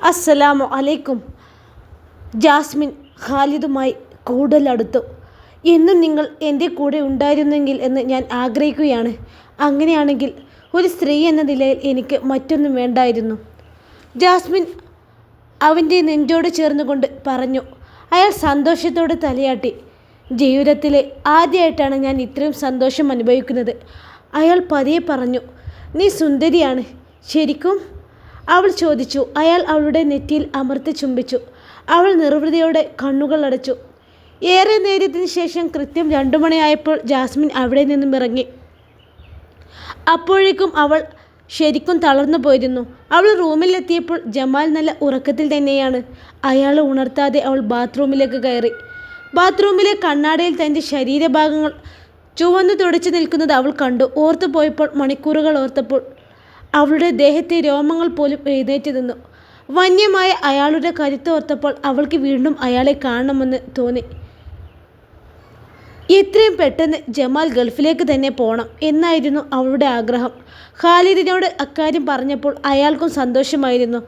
അസ്സലാമു അലൈക്കും. ജാസ്മിൻ ഖാലിദുമായി കൂടുതൽ അടുത്തു. എന്നും നിങ്ങൾ എൻ്റെ കൂടെ ഉണ്ടായിരുന്നെങ്കിൽ എന്ന് ഞാൻ ആഗ്രഹിക്കുകയാണ്. അങ്ങനെയാണെങ്കിൽ ഒരു സ്ത്രീ എന്ന നിലയിൽ എനിക്ക് മറ്റൊന്നും വേണ്ടായിരുന്നു. ജാസ്മിൻ അവൻ്റെ നെഞ്ചോട് ചേർന്നുകൊണ്ട് പറഞ്ഞു. അയാൾ സന്തോഷത്തോടെ തലയാട്ടി. ജീവിതത്തിലെ ആദ്യമായിട്ടാണ് ഞാൻ ഇത്രയും സന്തോഷം അനുഭവിക്കുന്നത്. അയാൾ പതിയെ പറഞ്ഞു. നീ സുന്ദരിയാണ് ശരിക്കും? അവൾ ചോദിച്ചു. അയാൾ അവളുടെ നെറ്റിയിൽ അമർത്തി ചുംബിച്ചു. അവൾ നിർവൃതിയോടെ കണ്ണുകൾ അടച്ചു. ഏറെ നേരത്തിന് ശേഷം കൃത്യം 2 മണിയായപ്പോൾ ജാസ്മിൻ അവിടെ നിന്നും ഇറങ്ങി. അപ്പോഴേക്കും അവൾ ശരിക്കും തളർന്നു പോയിരുന്നു. അവൾ റൂമിലെത്തിയപ്പോൾ ജമാൽ നല്ല ഉറക്കത്തിൽ തന്നെയാണ്. അയാളെ ഉണർത്താതെ അവൾ ബാത്റൂമിലേക്ക് കയറി. ബാത്റൂമിലെ കണ്ണാടിയിൽ തൻ്റെ ശരീരഭാഗങ്ങൾ ചുവന്നു തുടച്ചു നിൽക്കുന്നത് അവൾ കണ്ടു. ഓർത്തു പോയപ്പോൾ മണിക്കൂറുകൾ ഓർത്തപ്പോൾ അവളുടെ ദേഹത്തെ രോമങ്ങൾ പോലും എഴുന്നേറ്റ് നിന്നു. വന്യമായ അയാളുടെ കരുത്ത് ഓർത്തപ്പോൾ അവൾക്ക് വീണ്ടും അയാളെ കാണണമെന്ന് തോന്നി. എത്രയും പെട്ടെന്ന് ജമാൽ ഗൾഫിലേക്ക് തന്നെ പോകണം എന്നായിരുന്നു അവളുടെ ആഗ്രഹം. ഖാലിദിനോട് അക്കാര്യം പറഞ്ഞപ്പോൾ അയാൾക്കും സന്തോഷമായിരുന്നു.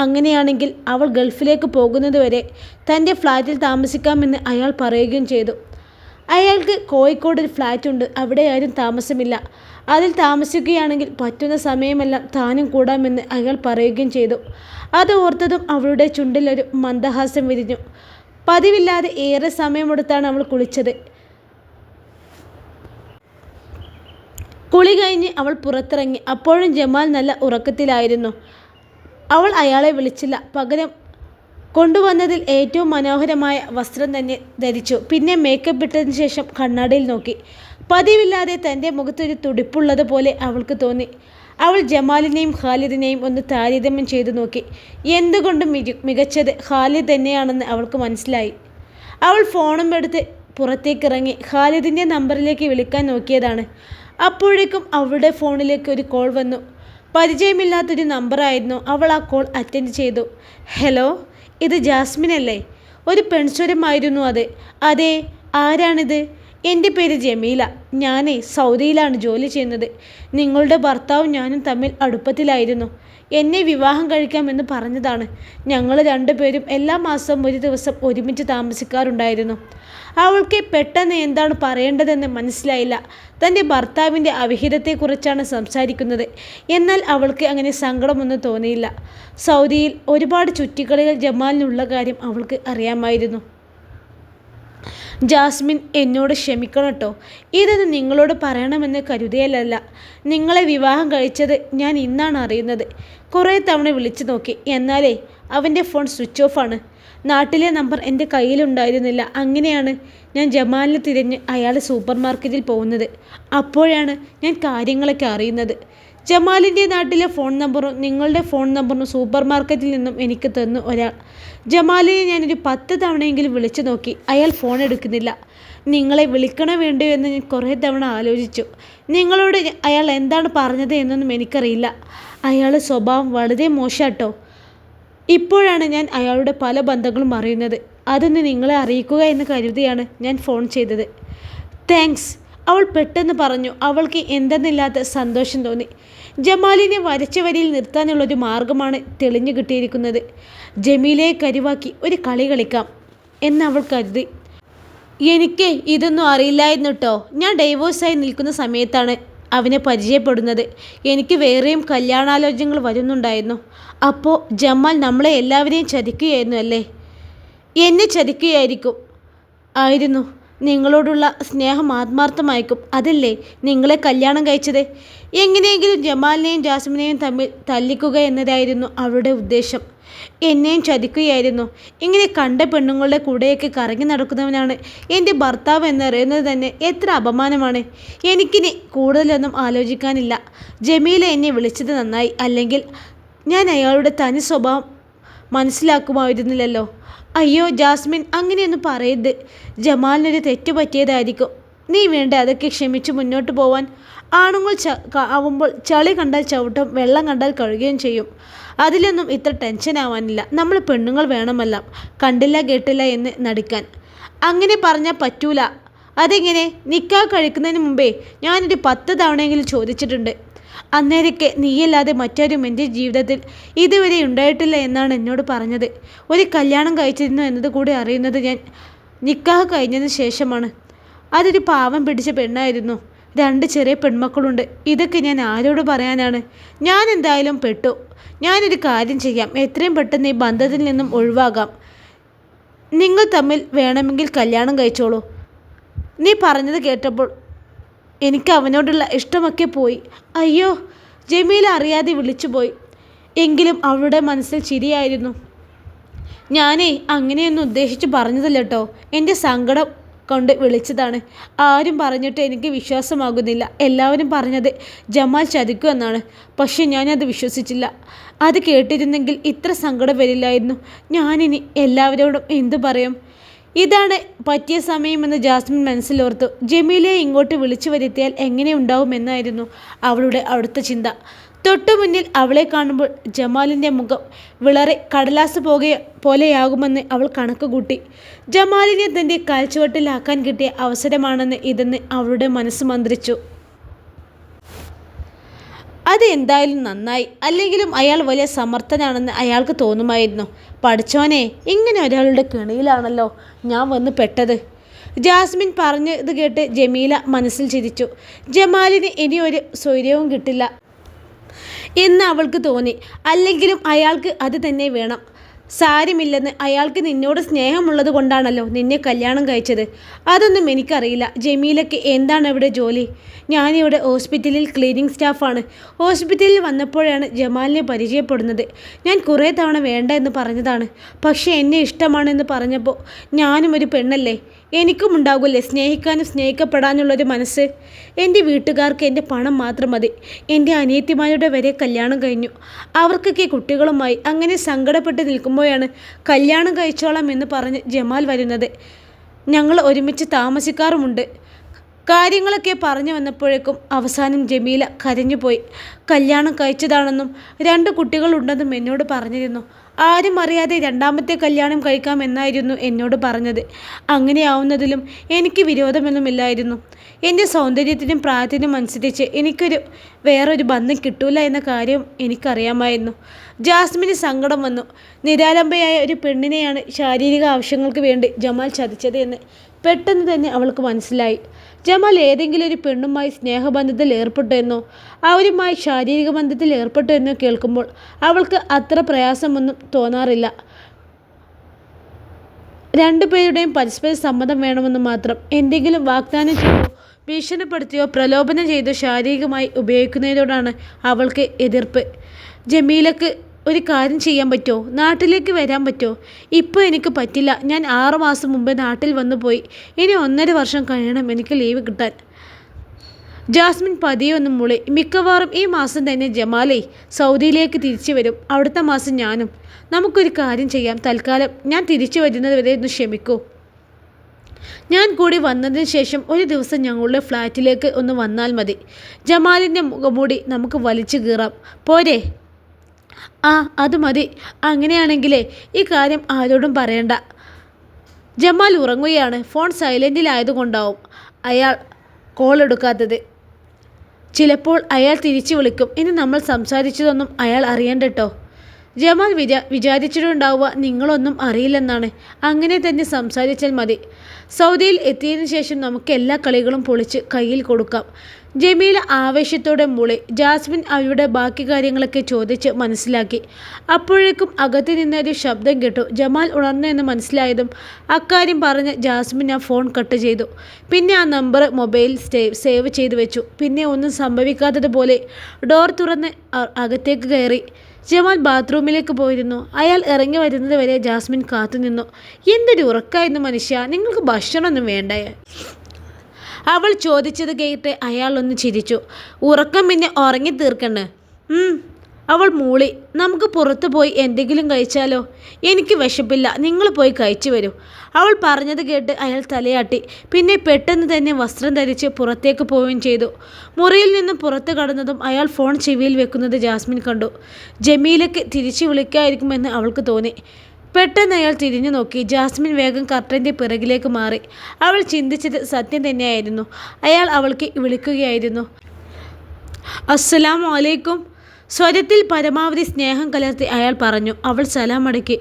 അങ്ങനെയാണെങ്കിൽ അവൾ ഗൾഫിലേക്ക് പോകുന്നതുവരെ തൻ്റെ ഫ്ലാറ്റിൽ താമസിക്കാമെന്ന് അയാൾ പറയുകയും ചെയ്തു. അയാൾക്ക് കോഴിക്കോട് ഒരു ഫ്ലാറ്റുണ്ട്. അവിടെ ആരും താമസമില്ല. അതിൽ താമസിക്കുകയാണെങ്കിൽ പറ്റുന്ന സമയമെല്ലാം താനും കൂടാമെന്ന് അയാൾ പറയുകയും ചെയ്തു. അത് ഓർത്തതും അവളുടെ ചുണ്ടിലൊരു മന്ദഹാസം വിരിഞ്ഞു. പതിവില്ലാതെ ഏറെ സമയമെടുത്താണ് അവൾ കുളിച്ചത്. കുളി കഴിഞ്ഞ് അവൾ പുറത്തിറങ്ങി. അപ്പോഴും ജമാൽ നല്ല ഉറക്കത്തിലായിരുന്നു. അവൾ അയാളെ വിളിച്ചില്ല. പകരം കൊണ്ടുവന്നതിൽ ഏറ്റവും മനോഹരമായ വസ്ത്രം തന്നെ ധരിച്ചു. പിന്നെ മേക്കപ്പ് ഇട്ടതിന് ശേഷം കണ്ണാടിയിൽ നോക്കി. പതിവില്ലാതെ തൻ്റെ മുഖത്തൊരു തുടിപ്പുള്ളത് പോലെ അവൾക്ക് തോന്നി. അവൾ ജമാലിനെയും ഖാലിദിനെയും ഒന്ന് താരതമ്യം ചെയ്തു നോക്കി. എന്തുകൊണ്ടും മികച്ചത് ഖാലിദ് തന്നെയാണെന്ന് അവൾക്ക് മനസ്സിലായി. അവൾ ഫോണും എടുത്ത് പുറത്തേക്കിറങ്ങി ഖാലിദിൻ്റെ നമ്പറിലേക്ക് വിളിക്കാൻ നോക്കിയതാണ്. അപ്പോഴേക്കും അവളുടെ ഫോണിലേക്ക് ഒരു കോൾ വന്നു. പരിചയമില്ലാത്തൊരു നമ്പറായിരുന്നു. അവൾ ആ കോൾ അറ്റൻഡ് ചെയ്തു. ഹലോ, ഇത് ജാസ്മിൻ അല്ലേ? ഒരു പെൺസ്വരമായിരുന്നു അത്. അതെ, ആരാണിത്? എൻ്റെ പേര് ജമീല. ഞാനേ സൗദിയിലാണ് ജോലി ചെയ്യുന്നത്. നിങ്ങളുടെ ഭർത്താവും ഞാനും തമ്മിൽ അടുപ്പത്തിലായിരുന്നു. എന്നെ വിവാഹം കഴിക്കാമെന്ന് പറഞ്ഞതാണ്. ഞങ്ങൾ 2 പേരും എല്ലാ മാസവും ഒരു ദിവസം ഒരുമിച്ച് താമസിക്കാറുണ്ടായിരുന്നു. അവൾക്ക് പെട്ടെന്ന് എന്താണ് പറയേണ്ടതെന്ന് മനസ്സിലായില്ല. തൻ്റെ ഭർത്താവിൻ്റെ അവിഹിതത്തെക്കുറിച്ചാണ് സംസാരിക്കുന്നത്. എന്നാൽ അവൾക്ക് അങ്ങനെ സങ്കടമൊന്നും തോന്നിയില്ല. സൗദിയിൽ ഒരുപാട് ചുറ്റിക്കളികൾ ജമാലിനുള്ള കാര്യം അവൾക്ക് അറിയാമായിരുന്നു. ജാസ്മിൻ, എന്നോട് ക്ഷമിക്കണം കേട്ടോ. ഇതൊന്ന് നിങ്ങളോട് പറയണമെന്ന് കരുതിയല്ല. നിങ്ങളെ വിവാഹം കഴിച്ചത് ഞാൻ ഇന്നാണ് അറിയുന്നത്. കുറേ തവണ വിളിച്ചു നോക്കി. എന്നാലേ അവൻ്റെ ഫോൺ സ്വിച്ച് ഓഫാണ്. നാട്ടിലെ നമ്പർ എൻ്റെ കയ്യിലുണ്ടായിരുന്നില്ല. അങ്ങനെയാണ് ഞാൻ ജമാലിനെ തിരഞ്ഞ് അയാൾ സൂപ്പർ മാർക്കറ്റിൽ പോകുന്നത്. അപ്പോഴാണ് ഞാൻ കാര്യങ്ങളൊക്കെ അറിയുന്നത്. ജമാലിൻ്റെ നാട്ടിലെ ഫോൺ നമ്പറും നിങ്ങളുടെ ഫോൺ നമ്പറും സൂപ്പർ മാർക്കറ്റിൽ നിന്നും എനിക്ക് തന്നു ഒരാൾ. ജമാലിനെ ഞാനൊരു 10 തവണയെങ്കിലും വിളിച്ചു നോക്കി. അയാൾ ഫോൺ എടുക്കുന്നില്ല. നിങ്ങളെ വിളിക്കണോ വേണ്ടയോ എന്ന് ഞാൻ കുറേ തവണ ആലോചിച്ചു. നിങ്ങളോട് അയാൾ എന്താണ് പറഞ്ഞത് എന്നൊന്നും എനിക്കറിയില്ല. അയാളുടെ സ്വഭാവം വളരെ മോശാട്ടോ. ഇപ്പോഴാണ് ഞാൻ അയാളുടെ പല ബന്ധങ്ങളും അറിയുന്നത്. അതൊന്ന് നിങ്ങളെ അറിയിക്കുക എന്ന് കരുതിയാണ് ഞാൻ ഫോൺ ചെയ്തത്. താങ്ക്സ്, അവൾ പെട്ടെന്ന് പറഞ്ഞു. അവൾക്ക് എന്തെന്നില്ലാത്ത സന്തോഷം തോന്നി. ജമാലിനെ വരച്ച വരിയിൽ നിർത്താനുള്ളൊരു മാർഗമാണ് തെളിഞ്ഞു കിട്ടിയിരിക്കുന്നത്. ജമീലയെ കരുവാക്കി ഒരു കളി കളിക്കാം എന്നവൾ കരുതി. എനിക്ക് ഇതൊന്നും അറിയില്ലായിരുന്നു കേട്ടോ. ഞാൻ ഡൈവോഴ്സായി നിൽക്കുന്ന സമയത്താണ് അവനെ പരിചയപ്പെടുന്നത്. എനിക്ക് വേറെയും കല്യാണാലോചനകൾ വരുന്നുണ്ടായിരുന്നു. അപ്പോൾ ജമാൽ നമ്മളെ എല്ലാവരെയും ചതിക്കുകയായിരുന്നു അല്ലേ? എന്നെ ആയിരുന്നു. നിങ്ങളോടുള്ള സ്നേഹം ആത്മാർത്ഥമായിരിക്കും. അതല്ലേ നിങ്ങളെ കല്യാണം കഴിച്ചത്? എങ്ങനെയെങ്കിലും ജമാലിനെയും ജാസ്മിനെയും തമ്മിൽ തല്ലിക്കുക എന്നതായിരുന്നു അവളുടെ ഉദ്ദേശം. എന്നെയും ചതിക്കുകയായിരുന്നു. ഇങ്ങനെ കണ്ട പെണ്ണുങ്ങളുടെ കൂടെയൊക്കെ കറങ്ങി നടക്കുന്നവനാണ് എൻ്റെ ഭർത്താവ് എന്നറിയുന്നത് തന്നെ എത്ര അപമാനമാണ്. എനിക്കിനി കൂടുതലൊന്നും ആലോചിക്കാനില്ല. ജമീല എന്നെ വിളിച്ചത് നന്നായി. അല്ലെങ്കിൽ ഞാൻ അയാളുടെ തനി സ്വഭാവം മനസ്സിലാക്കുമായിരുന്നില്ലല്ലോ. അയ്യോ ജാസ്മിൻ, അങ്ങനെയൊന്നും പറയരുത്. ജമാലിനൊരു തെറ്റ് പറ്റിയതായിരിക്കും. നീ വേണ്ട അതൊക്കെ ക്ഷമിച്ച് മുന്നോട്ട് പോവാൻ. ആണുങ്ങൾ ആവുമ്പോൾ ചളി കണ്ടാൽ ചവിട്ടും, വെള്ളം കണ്ടാൽ കഴുകുകയും ചെയ്യും. അതിലൊന്നും ഇത്ര ടെൻഷൻ ആവാനില്ല. നമ്മൾ പെണ്ണുങ്ങൾ വേണമല്ല കണ്ടില്ല കേട്ടില്ല എന്ന് നടിക്കാൻ. അങ്ങനെ പറഞ്ഞാൽ പറ്റൂല. അതെങ്ങനെ? നിക്കാഹ് കഴിക്കുന്നതിന് മുമ്പേ ഞാനൊരു 10 തവണയെങ്കിലും ചോദിച്ചിട്ടുണ്ട്. അന്നേരಕ್ಕೆ നീയല്ലാതെ മറ്റാരും എൻ്റെ ജീവിതത്തിൽ ഇതുവരെ ഉണ്ടായിട്ടില്ല എന്നാണ് എന്നോട് പറഞ്ഞത്. ഒരു കല്യാണം കഴിച്ചിരുന്നു എന്നത് കൂടി അറിയുന്നത് ഞാൻ നിക്കാഹ് കഴിഞ്ഞതിന് ശേഷമാണ്. അതൊരു പാവം പിടിച്ച പെണ്ണായിരുന്നു. 2 ചെറിയ പെൺമക്കളുണ്ട്. ഇതൊക്കെ ഞാൻ ആരോട് പറയാനാണ്? ഞാൻ എന്തായാലും പെട്ടു. ഞാനൊരു കാര്യം ചെയ്യാം, എത്രയും പെട്ടെന്ന് ഈ ബന്ധത്തിൽ നിന്നും ഒഴിവാകാം. നിങ്ങൾ തമ്മിൽ വേണമെങ്കിൽ കല്യാണം കഴിച്ചോളൂ. നീ പറഞ്ഞത് കേട്ടപ്പോൾ എനിക്ക് അവനോടുള്ള ഇഷ്ടമൊക്കെ പോയി. അയ്യോ, ജമീല അറിയാതെ വിളിച്ചുപോയി. എങ്കിലും അവളുടെ മനസ്സിൽ ചിരിയായിരുന്നു. ഞാനേ അങ്ങനെയൊന്നും ഉദ്ദേശിച്ച് പറഞ്ഞതല്ല കേട്ടോ. എൻ്റെ സങ്കടം കൊണ്ട് വിളിച്ചതാണ്. ആരും പറഞ്ഞിട്ട് എനിക്ക് വിശ്വാസമാകുന്നില്ല. എല്ലാവരും പറഞ്ഞത് ജമാൽ ചതിക്കുമെന്നാണ്. പക്ഷെ ഞാനത് വിശ്വസിച്ചില്ല. അത് കേട്ടിരുന്നെങ്കിൽ ഇത്ര സങ്കടം വരില്ലായിരുന്നു. ഞാനിനി എല്ലാവരോടും എന്തു പറയും? ഇതാണ് പറ്റിയ സമയമെന്ന് ജാസ്മിൻ മനസ്സിലോർത്തു. ജമീലയെ ഇങ്ങോട്ട് വിളിച്ചു വരുത്തിയാൽ എങ്ങനെയുണ്ടാവുമെന്നായിരുന്നു അവളുടെ അടുത്ത ചിന്ത. തൊട്ടു മുന്നിൽ അവളെ കാണുമ്പോൾ ജമാലിൻ്റെ മുഖം വിളറി കടലാസ് പോലെയാകുമെന്ന് അവൾ കണക്ക് കൂട്ടി. ജമാലിനെ തൻ്റെ കാൽച്ചുവട്ടിലാക്കാൻ കിട്ടിയ അവസരമാണെന്ന് ഇതെന്ന് അവളുടെ മനസ്സ് മന്ത്രിച്ചു. അത് എന്തായാലും നന്നായി. അല്ലെങ്കിലും അയാൾ വലിയ സമർത്ഥനാണെന്ന് അയാൾക്ക് തോന്നുമായിരുന്നു. പഠിച്ചോനെ, ഇങ്ങനെ ഒരാളുടെ കെണിയിലാണല്ലോ ഞാൻ വന്ന് പെട്ടത്. ജാസ്മിൻ പറഞ്ഞത് കേട്ട് ജമീല മനസ്സിൽ ചിരിച്ചു. ജമാലിന് ഇനി ഒരു സ്വൈര്യവും കിട്ടില്ല എന്ന് അവൾക്ക് തോന്നി. അല്ലെങ്കിലും അയാൾക്ക് അത് തന്നെ വേണം. സാരമില്ലെന്ന്, അയാൾക്ക് നിന്നോട് സ്നേഹമുള്ളത് കൊണ്ടാണല്ലോ നിന്നെ കല്യാണം കഴിച്ചത്. അതൊന്നും എനിക്കറിയില്ല. ജമീലയ്ക്ക് എന്താണ് ഇവിടെ ജോലി? ഞാനിവിടെ ഹോസ്പിറ്റലിൽ ക്ലീനിങ് സ്റ്റാഫാണ്. ഹോസ്പിറ്റലിൽ വന്നപ്പോഴാണ് ജമാലിനെ പരിചയപ്പെടുന്നത്. ഞാൻ കുറേ തവണ വേണ്ട എന്ന് പറഞ്ഞതാണ്. പക്ഷേ എന്നെ ഇഷ്ടമാണെന്ന് പറഞ്ഞപ്പോൾ ഞാനും ഒരു പെണ്ണല്ലേ, എനിക്കും ഉണ്ടാകില്ലേ സ്നേഹിക്കാനും സ്നേഹിക്കപ്പെടാനുള്ളൊരു മനസ്സ്. എൻ്റെ വീട്ടുകാർക്ക് എൻ്റെ പണം മാത്രം മതി. എൻ്റെ അനിയത്തിമാരുടെ വരെ കല്യാണം കഴിഞ്ഞു. അവർക്കൊക്കെ കുട്ടികളുമായി. അങ്ങനെ സങ്കടപ്പെട്ട് നിൽക്കുമ്പോഴാണ് കല്യാണം കഴിച്ചോളാം എന്ന് പറഞ്ഞ് ജമാൽ വരുന്നത്. ഞങ്ങൾ ഒരുമിച്ച് താമസിക്കാറുമുണ്ട്. കാര്യങ്ങളൊക്കെ പറഞ്ഞു വന്നപ്പോഴേക്കും അവസാനം ജമീല കരഞ്ഞുപോയി. കല്യാണം കഴിച്ചതാണെന്നും 2 കുട്ടികളുണ്ടെന്നും എന്നോട് പറഞ്ഞിരുന്നു. ആരും അറിയാതെ 2ാമത്തെ കല്യാണം കഴിക്കാമെന്നായിരുന്നു എന്നോട് പറഞ്ഞത്. അങ്ങനെയാവുന്നതിലും എനിക്ക് വിരോധമൊന്നുമില്ലായിരുന്നു. എൻ്റെ സൗന്ദര്യത്തിനും പ്രായത്തിനും അനുസരിച്ച് വേറൊരു ബന്ധം കിട്ടൂല എന്ന കാര്യം എനിക്കറിയാമായിരുന്നു. ജാസ്മിന് സങ്കടം വന്നു. നിരാലംബയായ ഒരു പെണ്ണിനെയാണ് ശാരീരിക ആവശ്യങ്ങൾക്ക് വേണ്ടി ജമാൽ ചതിച്ചത് എന്ന് പെട്ടെന്ന് തന്നെ അവൾക്ക് മനസ്സിലായി. ജമാൽ ഏതെങ്കിലും ഒരു പെണ്ണുമായി സ്നേഹബന്ധത്തിൽ ഏർപ്പെട്ടു എന്നോ അവരുമായി ശാരീരിക ബന്ധത്തിൽ ഏർപ്പെട്ടു എന്നോ കേൾക്കുമ്പോൾ അവൾക്ക് അത്ര പ്രയാസമൊന്നും തോന്നാറില്ല. 2 പേരുടെയും പരസ്പര സമ്മതം വേണമെന്ന് മാത്രം. എന്തെങ്കിലും വാഗ്ദാനം ചെയ്തോ ഭീഷണിപ്പെടുത്തിയോ പ്രലോഭനം ചെയ്തോ ശാരീരികമായി ഉപയോഗിക്കുന്നതിനോടാണ് അവൾക്ക് എതിർപ്പ്. ജമീലക്ക് ഒരു കാര്യം ചെയ്യാൻ പറ്റുമോ? നാട്ടിലേക്ക് വരാൻ പറ്റുമോ? ഇപ്പോൾ എനിക്ക് പറ്റില്ല. ഞാൻ 6 മാസം മുമ്പ് നാട്ടിൽ വന്നു പോയി. ഇനി 1.5 വർഷം കഴിയണം എനിക്ക് ലീവ് കിട്ടാൻ. ജാസ്മിൻ പതിയെ ഒന്ന് മൂളി. മിക്കവാറും ഈ മാസം തന്നെ ജമാലേ സൗദിയിലേക്ക് തിരിച്ചു വരും. അടുത്ത മാസം ഞാനും. നമുക്കൊരു കാര്യം ചെയ്യാം. തൽക്കാലം ഞാൻ തിരിച്ചു വരുന്നത് വരെ ഒന്ന് ക്ഷമിക്കൂ. ഞാൻ കൂടി വന്നതിന് ശേഷം ഒരു ദിവസം ഞങ്ങളുടെ ഫ്ലാറ്റിലേക്ക് ഒന്ന് വന്നാൽ മതി. ജമാലിൻ്റെ മുഖംമൂടി നമുക്ക് വലിച്ചു കീറാം. പോരെ? ആ, അത് മതി. അങ്ങനെയാണെങ്കിലേ ഈ കാര്യം ആരോടും പറയണ്ട. ജമാൽ ഉറങ്ങുകയാണ്. ഫോൺ സൈലൻറ്റിലായതുകൊണ്ടാവും അയാൾ കോൾ എടുക്കാത്തത്. ചിലപ്പോൾ അയാൾ തിരിച്ചു വിളിക്കും. ഇനി നമ്മൾ സംസാരിച്ചതൊന്നും അയാൾ അറിയണ്ട കേട്ടോ. ജമാൽ വിചാരിച്ചിട്ടുണ്ടാവുക നിങ്ങളൊന്നും അറിയില്ലെന്നാണ്. അങ്ങനെ തന്നെ സംസാരിച്ചാൽ മതി. സൗദിയിൽ എത്തിയതിനു ശേഷം നമുക്ക് എല്ലാ കളികളും പൊളിച്ച് കയ്യിൽ കൊടുക്കാം. ജമീല ആവേശത്തോടെ മൂളി. ജാസ്മിൻ അവരുടെ ബാക്കി കാര്യങ്ങളൊക്കെ ചോദിച്ച് മനസ്സിലാക്കി. അപ്പോഴേക്കും അകത്ത് നിന്നൊരു ശബ്ദം കേട്ടു. ജമാൽ ഉണർന്നു എന്ന് മനസ്സിലായതും അക്കാര്യം പറഞ്ഞ് ജാസ്മിൻ ആ ഫോൺ കട്ട് ചെയ്തു. പിന്നെ ആ നമ്പർ മൊബൈൽ സേവ് ചെയ്തു വെച്ചു. പിന്നെ ഒന്നും സംഭവിക്കാത്തതുപോലെ ഡോർ തുറന്ന് അകത്തേക്ക് കയറി. ജമാൽ ബാത്റൂമിലേക്ക് പോയിരുന്നു. അയാൾ ഇറങ്ങി വരുന്നത് വരെ ജാസ്മിൻ കാത്തുനിന്നു. എന്തൊരു ഉറക്കായിരുന്നു മനുഷ്യ, നിങ്ങൾക്ക് ഭക്ഷണമൊന്നും വേണ്ടേ? അവൾ ചോദിച്ചത് കേട്ട് അയാൾ ഒന്ന് ചിരിച്ചു. ഉറക്കം പിന്നെ ഉറങ്ങി തീർക്കണ്ടേ? അവൾ മൂളി. നമുക്ക് പുറത്തു പോയി എന്തെങ്കിലും കഴിച്ചാലോ? എനിക്ക് വിശപ്പില്ല, നിങ്ങൾ പോയി കഴിച്ചു വരൂ. അവൾ പറഞ്ഞത് കേട്ട് അയാൾ തലയാട്ടി. പിന്നെ പെട്ടെന്ന് തന്നെ വസ്ത്രം ധരിച്ച് പുറത്തേക്ക് പോവുകയും ചെയ്തു. മുറിയിൽ നിന്നും പുറത്ത് കടന്നതും അയാൾ ഫോൺ ചെവിയിൽ വെക്കുന്നത് ജാസ്മിൻ കണ്ടു. ജമീലയ്ക്ക് തിരിച്ചു വിളിക്കായിരിക്കുമെന്ന് അവൾക്ക് തോന്നി. പെട്ടെന്ന് അയാൾ തിരിഞ്ഞു നോക്കി. ജാസ്മിൻ വേഗം കർട്ടൻ്റെ പിറകിലേക്ക് മാറി. അവൾ ചിന്തിച്ചത് സത്യം തന്നെയായിരുന്നു. അയാൾ അവൾക്ക് വിളിക്കുകയായിരുന്നു. അസ്സലാമു അലൈക്കും. സ്വരത്തിൽ പരമാവധി സ്നേഹം കലർത്തി അയാൾ പറഞ്ഞു. അവൾ സലാം മടക്കി.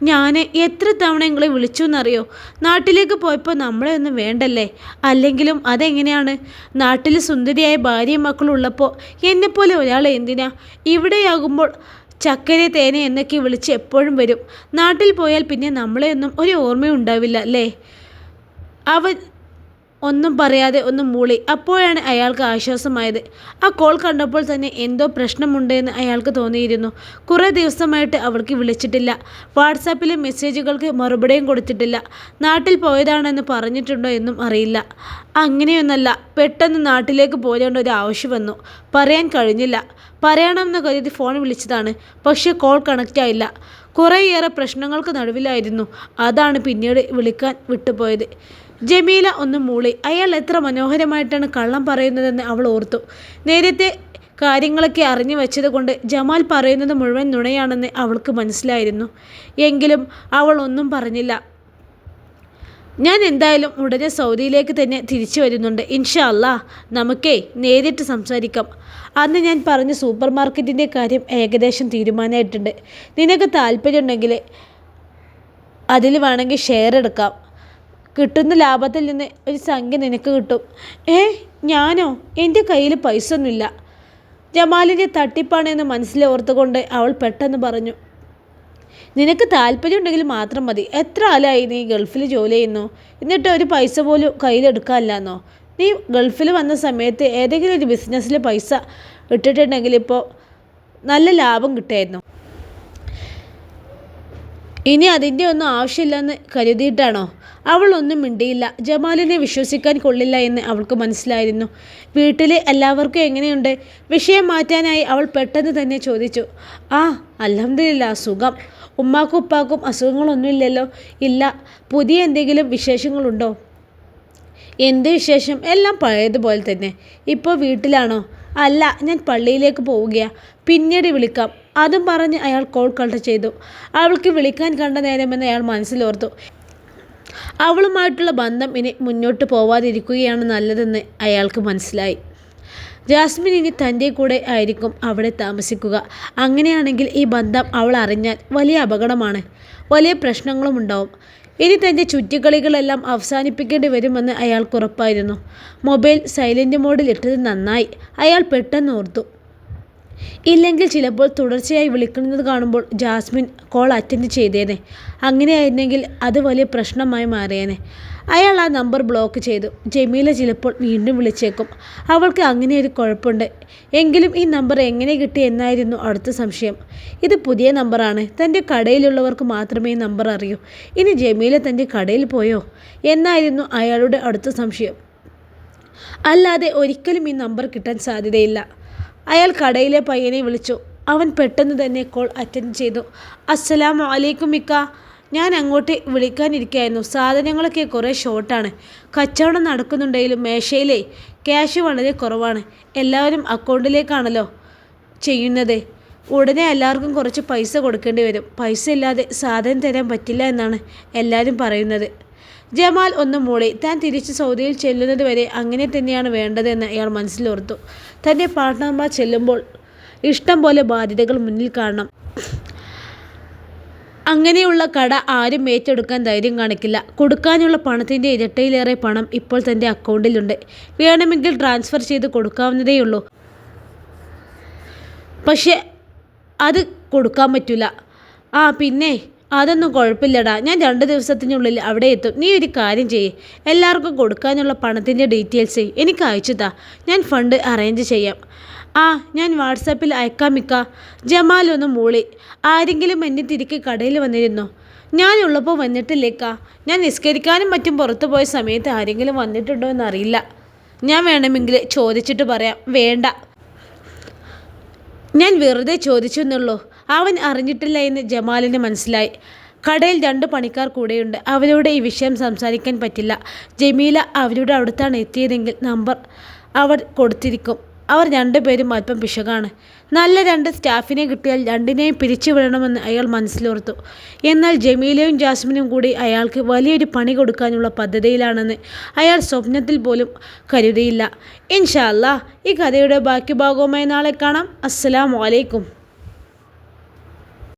ഞാൻ എത്ര തവണ നിങ്ങളെ വിളിച്ചു എന്നറിയോ? നാട്ടിലേക്ക് പോയപ്പോൾ നമ്മളെ ഒന്നും വേണ്ടല്ലേ? അല്ലെങ്കിലും അതെങ്ങനെയാണ്? നാട്ടിൽ സുന്ദരിയായ ഭാര്യയും മക്കളും ഉള്ളപ്പോൾ എന്നെപ്പോലെ ഒരാളെ എന്തിനാ? ഇവിടെയാകുമ്പോൾ ചക്കരെ തേനെ എന്നൊക്കെ വിളിച്ച് എപ്പോഴും വരും. നാട്ടിൽ പോയാൽ പിന്നെ നമ്മളെയൊന്നും ഒരു ഓർമ്മയും ഉണ്ടാവില്ല അല്ലേ? അവൻ ഒന്നും പറയാതെ ഒന്ന് മൂളി. അപ്പോഴാണ് അയാൾക്ക് ആശ്വാസമായത്. ആ കോൾ കണ്ടപ്പോൾ തന്നെ എന്തോ പ്രശ്നമുണ്ടെന്ന് അയാൾക്ക് തോന്നിയിരുന്നു. കുറേ ദിവസമായിട്ട് അവൾക്ക് വിളിച്ചിട്ടില്ല. വാട്സാപ്പിലെ മെസ്സേജുകൾക്ക് മറുപടിയും കൊടുത്തിട്ടില്ല. നാട്ടിൽ പോയതാണെന്ന് പറഞ്ഞിട്ടുണ്ടോ എന്നും അറിയില്ല. അങ്ങനെയൊന്നല്ല, പെട്ടെന്ന് നാട്ടിലേക്ക് പോരേണ്ട ഒരു ആവശ്യം വന്നു. പറയാൻ കഴിഞ്ഞില്ല. പറയണമെന്ന് കരുതി ഫോൺ വിളിച്ചതാണ്. പക്ഷേ കോൾ കണക്റ്റ് ആയില്ല. കുറേയേറെ പ്രശ്നങ്ങൾക്ക് നടുവിലായിരുന്നു. അതാണ് പിന്നീട് വിളിക്കാൻ വിട്ടുപോയത്. ജമീല ഒന്ന് മൂളി. അയാൾ എത്ര മനോഹരമായിട്ടാണ് കള്ളം പറയുന്നതെന്ന് അവൾ ഓർത്തു. നേരത്തെ കാര്യങ്ങളൊക്കെ അറിഞ്ഞു വെച്ചത് കൊണ്ട് ജമാൽ പറയുന്നത് മുഴുവൻ നുണയാണെന്ന് അവൾക്ക് മനസ്സിലായിരുന്നു. എങ്കിലും അവൾ ഒന്നും പറഞ്ഞില്ല. ഞാൻ എന്തായാലും ഉടനെ സൗദിയിലേക്ക് തന്നെ തിരിച്ചു വരുന്നുണ്ട്. ഇൻഷാ അല്ലാ, നമുക്കേ നേരിട്ട് സംസാരിക്കാം. അന്ന് ഞാൻ പറഞ്ഞ സൂപ്പർ മാർക്കറ്റിൻ്റെ കാര്യം ഏകദേശം തീരുമാനമായിട്ടുണ്ട്. നിനക്ക് താല്പര്യമുണ്ടെങ്കിൽ അതിൽ വേണമെങ്കിൽ ഷെയർ എടുക്കാം. കിട്ടുന്ന ലാഭത്തിൽ നിന്ന് ഒരു സംഖ്യ നിനക്ക് കിട്ടും. ഞാനോ? എൻ്റെ കയ്യിൽ പൈസ ഒന്നുമില്ല. ജമാലിൻ്റെ തട്ടിപ്പാണെന്ന് മനസ്സിലോർത്തുകൊണ്ട് അവൾ പെട്ടെന്ന് പറഞ്ഞു. നിനക്ക് താല്പര്യമുണ്ടെങ്കിൽ മാത്രം മതി. എത്ര ആലായി നീ ഗൾഫിൽ ജോലി ചെയ്യുന്നു? എന്നിട്ട് ഒരു പൈസ പോലും കയ്യിലെടുക്കാനില്ലെന്നോ? നീ ഗൾഫിൽ വന്ന സമയത്ത് ഏതെങ്കിലും ഒരു ബിസിനസ്സിൽ പൈസ ഇട്ടിട്ടുണ്ടെങ്കിൽ ഇപ്പോൾ നല്ല ലാഭം കിട്ടുമായിരുന്നു. ഇനി അതിൻ്റെ ഒന്നും ആവശ്യമില്ലെന്ന് കരുതിയിട്ടാണോ? അവൾ ഒന്നും മിണ്ടിയില്ല. ജമാലിനെ വിശ്വസിക്കാൻ കൊള്ളില്ല എന്ന് അവൾക്ക് മനസ്സിലായിരുന്നു. വീട്ടിലെ എല്ലാവർക്കും എങ്ങനെയുണ്ട്? വിഷയം മാറ്റാനായി അവൾ പെട്ടെന്ന് തന്നെ ചോദിച്ചു. അൽഹംദുലില്ലാ, സുഖം. ഉമ്മാക്കും ഉപ്പാക്കും അസുഖങ്ങളൊന്നുമില്ലല്ലോ? ഇല്ല. പുതിയ എന്തെങ്കിലും വിശേഷങ്ങളുണ്ടോ? എന്ത് വിശേഷം? എല്ലാം പഴയതുപോലെ തന്നെ. ഇപ്പോൾ വീട്ടിലാണോ? അല്ല, ഞാൻ പള്ളിയിലേക്ക് പോവുകയാണ്. പിന്നീട് വിളിക്കാം. അതും പറഞ്ഞ് അയാൾ കോൾ കട്ട് ചെയ്തു. അവൾക്ക് വിളിക്കാൻ കണ്ട നേരമെന്ന് അയാൾ മനസ്സിലോർത്തു. അവളുമായിട്ടുള്ള ബന്ധം ഇനി മുന്നോട്ട് പോവാതിരിക്കുകയാണ് നല്ലതെന്ന് അയാൾക്ക് മനസ്സിലായി. ജാസ്മിൻ ഇനി തൻ്റെ കൂടെ ആയിരിക്കും അവിടെ താമസിക്കുക. അങ്ങനെയാണെങ്കിൽ ഈ ബന്ധം അവൾ അറിഞ്ഞാൽ വലിയ അപകടമാണ്. വലിയ പ്രശ്നങ്ങളും ഉണ്ടാവും. ഇനി തൻ്റെ ചുറ്റിക്കളികളെല്ലാം അവസാനിപ്പിക്കേണ്ടി വരുമെന്ന് അയാൾക്ക് ഉറപ്പായിരുന്നു. മൊബൈൽ സൈലൻ്റ് മോഡിൽ ഇട്ടത് നന്നായി, അയാൾ പെട്ടെന്ന് ഓർത്തു. ഇല്ലെങ്കിൽ ചിലപ്പോൾ തുടർച്ചയായി വിളിക്കുന്നത് കാണുമ്പോൾ ജാസ്മിൻ കോൾ അറ്റൻഡ് ചെയ്തേനെ. അങ്ങനെയായിരുന്നെങ്കിൽ അത് വലിയ പ്രശ്നമായി മാറിയേനെ. അയാൾ ആ നമ്പർ ബ്ലോക്ക് ചെയ്തു. ജമീല ചിലപ്പോൾ വീണ്ടും വിളിച്ചേക്കും. അവൾക്ക് അങ്ങനെ ഒരു കുഴപ്പമുണ്ട്. എങ്കിലും ഈ നമ്പർ എങ്ങനെ കിട്ടി എന്നായിരുന്നു അടുത്ത സംശയം. ഇത് പുതിയ നമ്പറാണ്. തൻ്റെ കടയിലുള്ളവർക്ക് മാത്രമേ ഈ നമ്പർ അറിയൂ. ഇനി ജമീല തൻ്റെ കടയിൽ പോയോ എന്നായിരുന്നു അയാളുടെ അടുത്ത സംശയം. അല്ലാതെ ഒരിക്കലും ഈ നമ്പർ കിട്ടാൻ സാധ്യതയില്ല. അയാൾ കടയിലെ പയ്യനെ വിളിച്ചു. അവൻ പെട്ടെന്ന് തന്നെ കോൾ അറ്റൻഡ് ചെയ്തു. അസ്സലാമു അലൈക്കും ഇക്ക. ഞാൻ അങ്ങോട്ട് വിളിക്കാനിരിക്കുകയായിരുന്നു. സാധനങ്ങളൊക്കെ കുറേ ഷോർട്ടാണ്. കച്ചവടം നടക്കുന്നുണ്ടെങ്കിലും മേശയിലെ ക്യാഷ് വളരെ കുറവാണ്. എല്ലാവരും അക്കൗണ്ടിലേക്കാണല്ലോ ചെയ്യുന്നത്. ഉടനെ എല്ലാവർക്കും കുറച്ച് പൈസ കൊടുക്കേണ്ടി വരും. പൈസ ഇല്ലാതെ സാധനം തരാൻ പറ്റില്ല എന്നാണ് എല്ലാവരും പറയുന്നത്. ജമാൽ ഒന്ന് മൂളി. താൻ തിരിച്ച് സൗദിയിൽ ചെല്ലുന്നത് വരെ അങ്ങനെ തന്നെയാണ് വേണ്ടതെന്ന് അയാൾ മനസ്സിലോർത്തു. തൻ്റെ പാർട്ട്ണർമാർ ചെല്ലുമ്പോൾ ഇഷ്ടം പോലെ ബാധ്യതകൾ മുന്നിൽ കാണണം. അങ്ങനെയുള്ള കട ആരും ഏറ്റെടുക്കാൻ ധൈര്യം കാണിക്കില്ല. കൊടുക്കാനുള്ള പണത്തിൻ്റെ ഇരട്ടയിലേറെ പണം ഇപ്പോൾ തൻ്റെ അക്കൗണ്ടിലുണ്ട്. വേണമെങ്കിൽ ട്രാൻസ്ഫർ ചെയ്ത് കൊടുക്കാവുന്നതേയുള്ളൂ. പക്ഷെ അത് കൊടുക്കാൻ പറ്റില്ല. പിന്നെ അതൊന്നും കുഴപ്പമില്ലടാ. ഞാൻ 2 ദിവസത്തിനുള്ളിൽ അവിടെ എത്തും. നീ ഒരു കാര്യം ചെയ്യേ, എല്ലാവർക്കും കൊടുക്കാനുള്ള പണത്തിൻ്റെ ഡീറ്റെയിൽസ് എനിക്ക് അയച്ചു താ. ഞാൻ ഫണ്ട് അറേഞ്ച് ചെയ്യാം. ഞാൻ വാട്സാപ്പിൽ അയക്കാം ഇക്ക. ജമാൽ ഒന്ന് മൂളി. ആരെങ്കിലും എന്നെ തിരികെ കടയിൽ വന്നിരുന്നോ? ഞാനുള്ളപ്പോൾ വന്നിട്ടില്ലേക്കാ. ഞാൻ നിസ്കരിക്കാനും മറ്റും പുറത്തു പോയ സമയത്ത് ആരെങ്കിലും വന്നിട്ടുണ്ടോ എന്നറിയില്ല. ഞാൻ വേണമെങ്കിൽ ചോദിച്ചിട്ട് പറയാം. വേണ്ട, ഞാൻ വെറുതെ ചോദിച്ചു എന്നുള്ളൂ. അവൻ അറിഞ്ഞിട്ടില്ല എന്ന് ജമാലിന് മനസ്സിലായി. കടയിൽ 2 പണിക്കാർ കൂടെയുണ്ട്. അവരോട് ഈ വിഷയം സംസാരിക്കാൻ പറ്റില്ല. ജമീല അവരുടെ അടുത്താണ് എത്തിയതെങ്കിൽ നമ്പർ അവർ കൊടുത്തിരിക്കും. അവർ രണ്ടുപേരും അല്പം പിശകാണ്. നല്ല 2 സ്റ്റാഫിനെ കിട്ടിയാൽ രണ്ടിനെയും പിരിച്ചുവിടണമെന്ന് അയാൾ മനസ്സിലോർത്തു. എന്നാൽ ജമീലയും ജാസ്മിനും കൂടി അയാൾക്ക് വലിയൊരു പണി കൊടുക്കാനുള്ള പദ്ധതിയിലാണെന്ന് അയാൾ സ്വപ്നത്തിൽ പോലും കരുതിയില്ല. ഇൻഷാ അല്ലാഹ് ഈ കഥയുടെ ബാക്കി ഭാഗവുമായി നാളെ കാണാം. അസ്സലാമു അലൈക്കും.